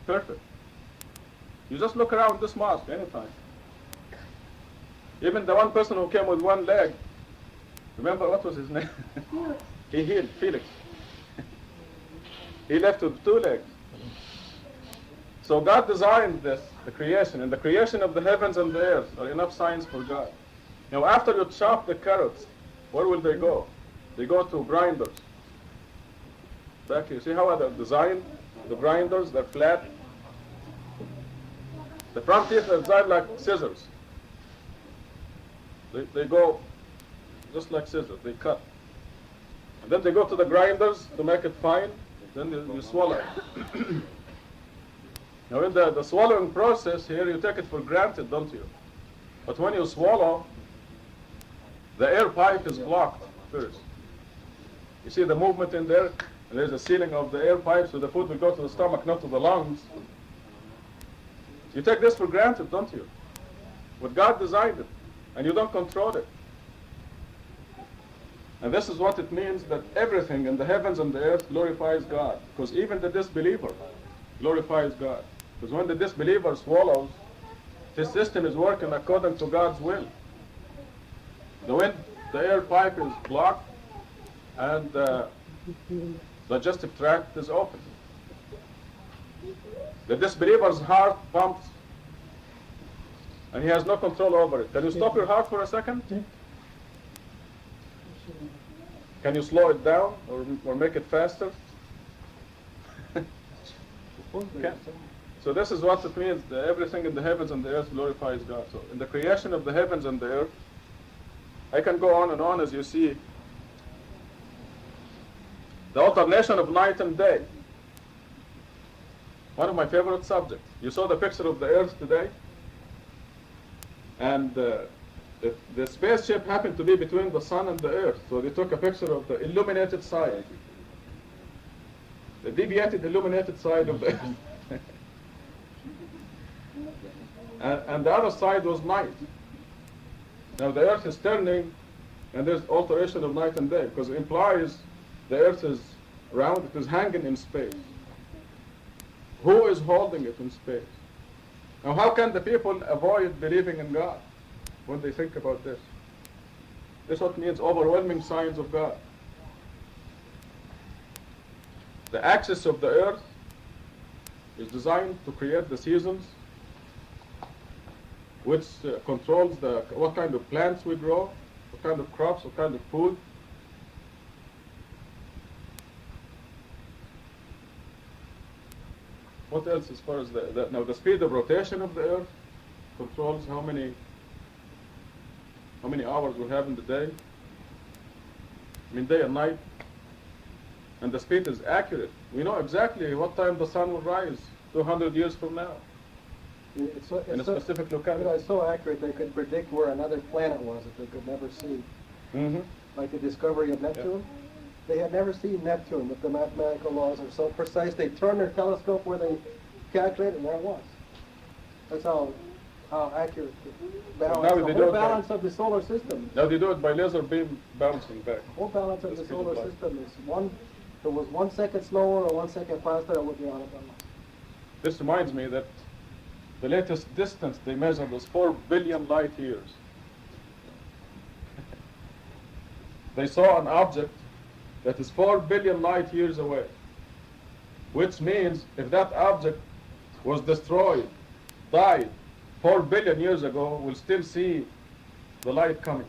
Perfect. You just look around this mosque anytime. Even the one person who came with one leg, remember what was his name? He healed, Felix. He left with 2 legs. So God designed this, the creation, and the creation of the heavens and the earth are enough signs for God. Now after you chop the carrots, where will they go? They go to grinders. Back here, see how they're designed? The grinders, they're flat. The front teeth are designed like scissors. They go just like scissors, they cut. And then they go to the grinders to make it fine, then you swallow it. Now in the swallowing process here, you take it for granted, don't you? But when you swallow, the air pipe is blocked first. You see the movement in there, and there's a sealing of the air pipe, so the food will go to the stomach, not to the lungs. You take this for granted, don't you? But God designed it, and you don't control it. And this is what it means that everything in the heavens and the earth glorifies God. Because even the disbeliever glorifies God. Because when the disbeliever swallows, his system is working according to God's will. The air pipe is blocked, and the digestive tract is open. The disbeliever's heart pumps, and he has no control over it. Can you stop your heart for a second? Can you slow it down or make it faster? Okay. So this is what it means, that everything in the heavens and the earth glorifies God. So in the creation of the heavens and the earth, I can go on and on as you see. The alternation of night and day. One of my favorite subjects. You saw the picture of the earth today? And the spaceship happened to be between the sun and the earth. So they took a picture of the illuminated side. The deviated illuminated side of the earth. and the other side was night. Now the earth is turning, and there's alteration of night and day, because it implies the earth is round, it is hanging in space. Who is holding it in space? Now how can the people avoid believing in God when they think about this? This is what means overwhelming signs of God. The axis of the earth is designed to create the seasons, which controls what kind of plants we grow, what kind of crops, what kind of food. What else as far as now the speed of rotation of the earth controls how many hours we have in the day. I mean day and night. And the speed is accurate. We know exactly what time the sun will rise 200 years from now. It's In a specific locality. It's so accurate they could predict where another planet was that they could never see. Mm-hmm. Like the discovery of Neptune. They had never seen Neptune, but the mathematical laws are so precise. They turned their telescope where they calculated, and there it was. That's how accurate the balance, Now they the do whole it by- balance of the solar system. Now they do it by laser beam bouncing back. The whole balance of the That's solar pretty system is if it was 1 second slower or 1 second faster, it would be on a balance. This reminds me that the latest distance they measured was 4 billion light years. They saw an object that is 4 billion light years away, which means if that object was destroyed, died 4 billion years ago, we'll still see the light coming.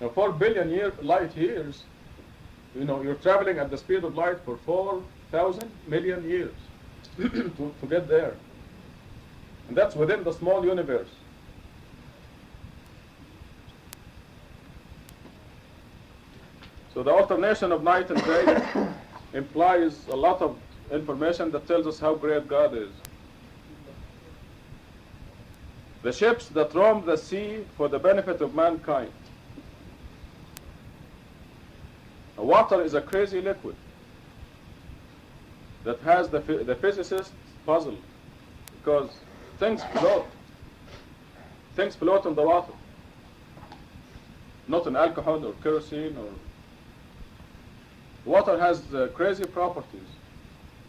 Now 4 billion light years, you're traveling at the speed of light for 4,000 million years to get there. And that's within the small universe. So the alternation of night and day implies a lot of information that tells us how great God is. The ships that roam the sea for the benefit of mankind. Water is a crazy liquid that has the physicists puzzled, because things float. Things float in the water, not in alcohol or kerosene or Water has crazy properties.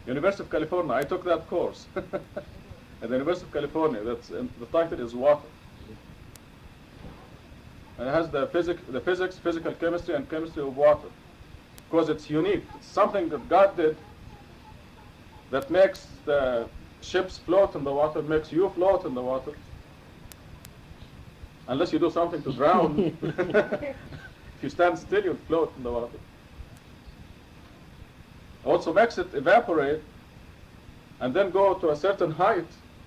University of California, I took that course. At the University of California, the title is Water. And it has the physics, physical chemistry, and chemistry of water. Because it's unique. It's something that God did that makes the ships float in the water, makes you float in the water. Unless you do something to drown. If you stand still, you'll float in the water. Also makes it evaporate and then go to a certain height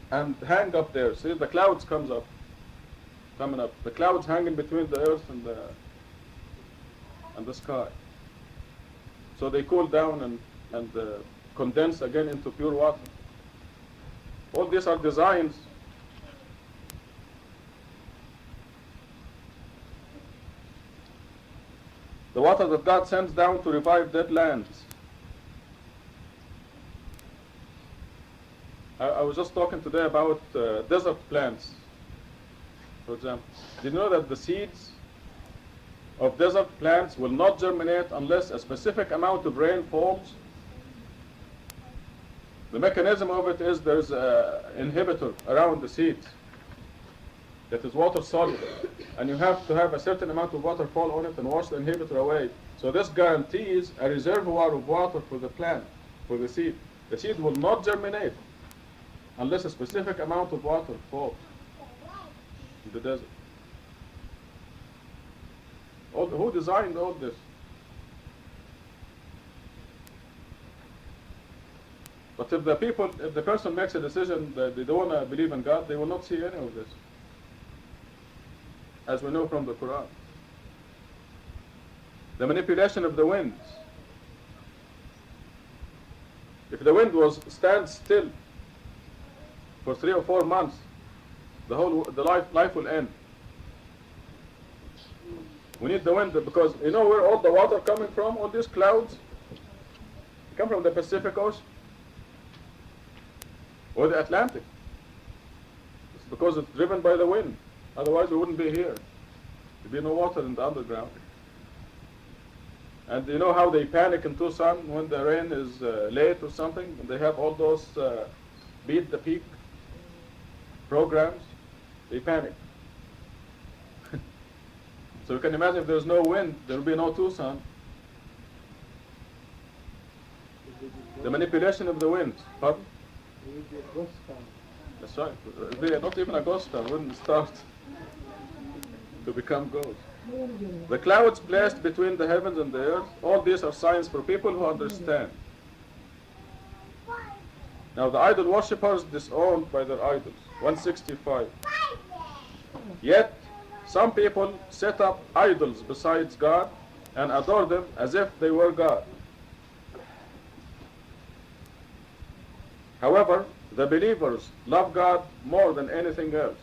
and hang up there. See, the clouds coming up. The clouds hanging between the earth and the sky. So they cool down and condense again into pure water. All these are designs. The water that God sends down to revive dead lands. I was just talking today about desert plants, for example. Did you know that the seeds of desert plants will not germinate unless a specific amount of rain falls? The mechanism of it is there's an inhibitor around the seeds that is water soluble, and you have to have a certain amount of water fall on it and wash the inhibitor away. So this guarantees a reservoir of water for the plant, for the seed. The seed will not germinate unless a specific amount of water falls in the desert. Who designed all this? But if the person makes a decision that they don't want to believe in God, they will not see any of this, as we know from the Quran. The manipulation of the winds. If the wind stands still for 3 or 4 months, the life will end. We need the wind because you know where all the water coming from? All these clouds come from the Pacific Ocean or the Atlantic. It's because it's driven by the wind. Otherwise, we wouldn't be here. There'd be no water in the underground. And you know how they panic in Tucson when the rain is late or something? And they have all those beat the peak programs. They panic. So you can imagine if there's no wind, there will be no Tucson. The manipulation of the wind. Pardon? It would be a ghost town. That's right. It would be not even a ghost town. Wouldn't start to become ghosts. The clouds placed between the heavens and the earth, all these are signs for people who understand. Now the idol worshippers disowned by their idols. 165. Yet some people set up idols besides God and adore them as if they were God. However, the believers love God more than anything else.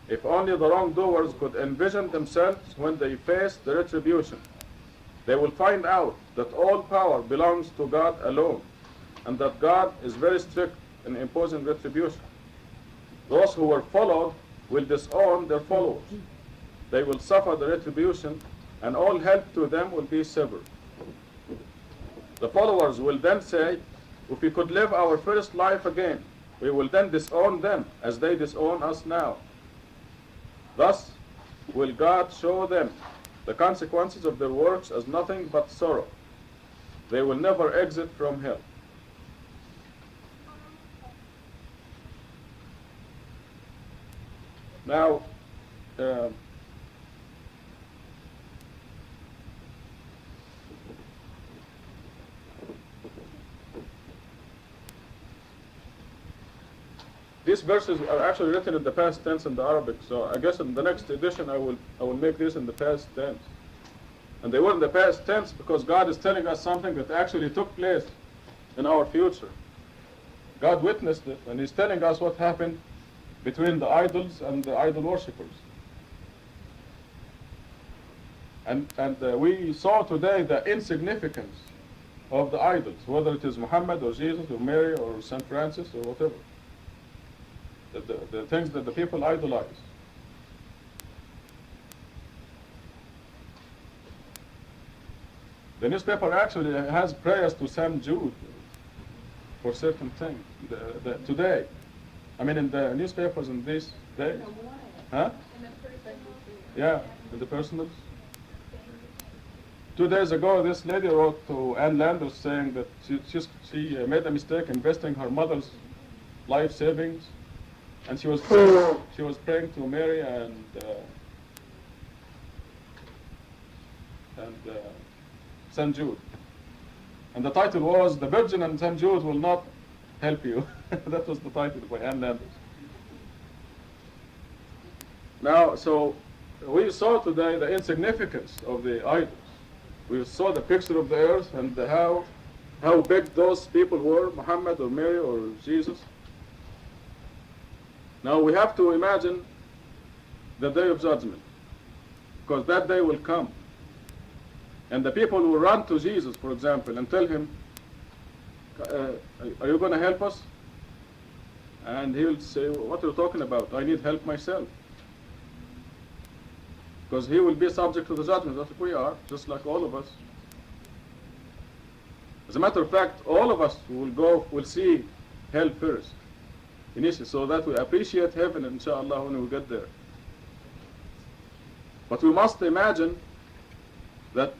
If only the wrongdoers could envision themselves when they face the retribution, they will find out that all power belongs to God alone, and that God is very strict in imposing retribution. Those who were followed will disown their followers. They will suffer the retribution, and all help to them will be severed. The followers will then say, if we could live our first life again, we will then disown them as they disown us now. Thus will God show them the consequences of their works as nothing but sorrow. They will never exit from hell. Now, these verses are actually written in the past tense in the Arabic, so I guess in the next edition I will make this in the past tense. And they were in the past tense because God is telling us something that actually took place in our future. God witnessed it, and He's telling us what happened between the idols and the idol worshippers. And we saw today the insignificance of the idols, whether it is Muhammad or Jesus or Mary or St. Francis or whatever. The things that the people idolize. The newspaper actually has prayers to St. Jude for certain things today. I mean, in the newspapers in these days. Huh? Yeah, in the personals. 2 days ago, this lady wrote to Ann Landers saying that she made a mistake investing her mother's life savings, and she was praying to Mary and St. Jude, and the title was "The Virgin and St. Jude will not help you." That was the title by Ann Landers. Now, so we saw today the insignificance of the idols. We saw the picture of the earth and how big those people were, Muhammad or Mary or Jesus. Now we have to imagine the day of judgment, because that day will come. And the people will run to Jesus, for example, and tell him, are you going to help us? And he will say, what are you talking about? I need help myself. Because he will be subject to the judgment, just like we are, just like all of us. As a matter of fact, all of us will see hell first, initially, so that we appreciate heaven, inshallah, when we get there. But we must imagine that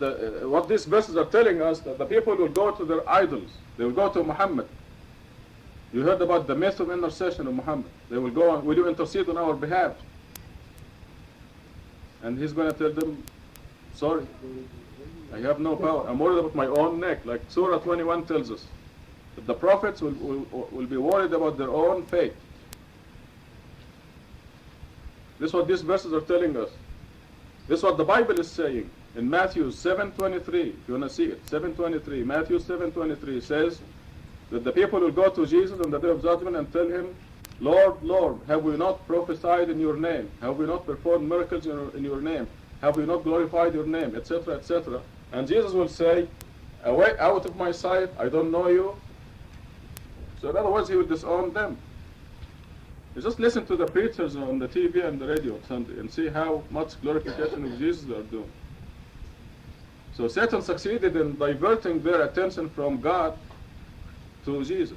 what these verses are telling us, that the people will go to their idols. They will go to Muhammad. You heard about the myth of intercession of Muhammad. They will go, will you intercede on our behalf? And he's going to tell them, sorry, I have no power. I'm worried about my own neck. Like Surah 21 tells us, that the prophets will be worried about their own fate. This is what these verses are telling us. This is what the Bible is saying. In Matthew 7:23, if you want to see it, 7:23, Matthew 7:23 says that the people will go to Jesus on the day of judgment and tell him, Lord, Lord, have we not prophesied in your name? Have we not performed miracles in your name? Have we not glorified your name? Etc., etc. And Jesus will say, away out of my sight, I don't know you. So in other words, he will disown them. You just listen to the preachers on the TV and the radio on Sunday and see how much glorification of Jesus they are doing. So Satan succeeded in diverting their attention from God to Jesus.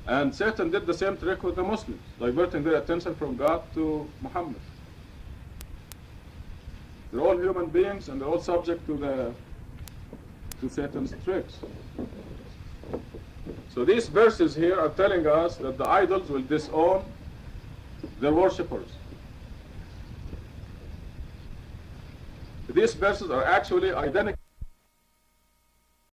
And Satan did the same trick with the Muslims, diverting their attention from God to Muhammad. They're all human beings and they're all subject to Satan's tricks. So these verses here are telling us that the idols will disown their worshippers. These verses are actually identical